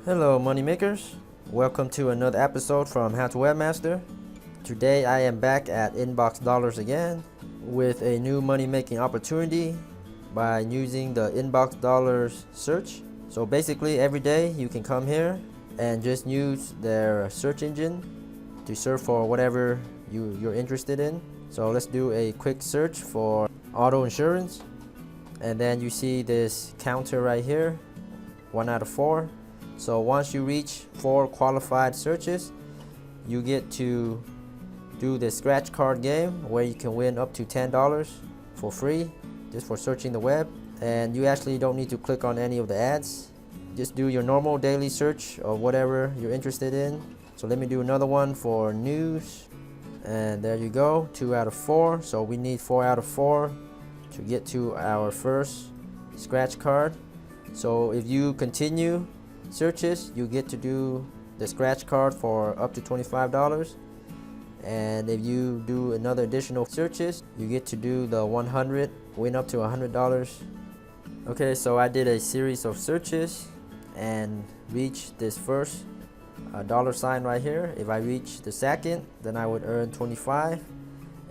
Hello money makers, welcome to another episode from How to Webmaster. Today I am back at InboxDollars again with a new money making opportunity by using the InboxDollars search. So basically every day you can come here and just use their search engine to search for whatever you're interested in. So let's do a quick search for auto insurance, and then you see this counter right here, 1 out of 4. So once you reach 4 qualified searches, you get to do the scratch card game where you can win up to $10 for free just for searching the web. And you actually don't need to click on any of the ads. Just do your normal daily search of whatever you're interested in. So let me do another one for news. And there you go, 2 out of 4. So we need 4 out of 4 to get to our first scratch card. So if you continue searches, you get to do the scratch card for up to $25, and if you do another additional searches, you get to do the 100, win up to $100. Okay, so I did a series of searches and reached this first dollar sign right here. If I reach the second, then I would earn 25.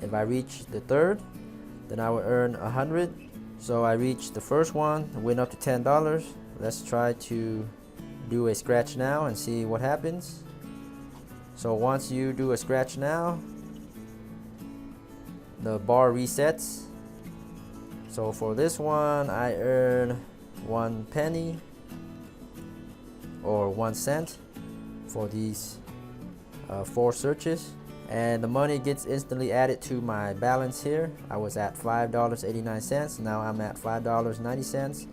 If I reach the third, then I would earn 100. So I reached the first one, win up to $10. Let's try to do a scratch now and see what happens. So once you do a scratch now, the bar resets. So for this one, I earn 1 penny or 1 cent for these 4 searches, and the money gets instantly added to my balance here. I was at $5.89, now I'm at $5.90.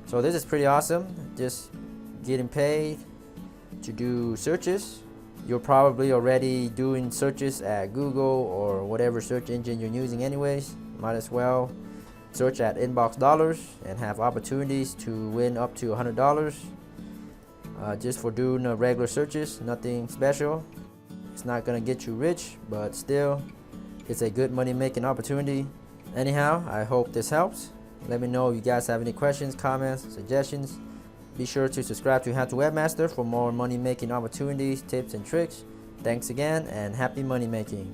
So this is pretty awesome, just getting paid to do searches. You're probably already doing searches at Google or whatever search engine you're using anyways. Might as well search at InboxDollars and have opportunities to win up to $100 just for doing regular searches. Nothing special. It's not gonna get you rich, but still it's a good money making opportunity. Anyhow, I hope this helps. Let me know if you guys have any questions, comments, suggestions. Be sure to subscribe to How to Webmaster for more money making opportunities, tips, and tricks. Thanks again, and happy money making.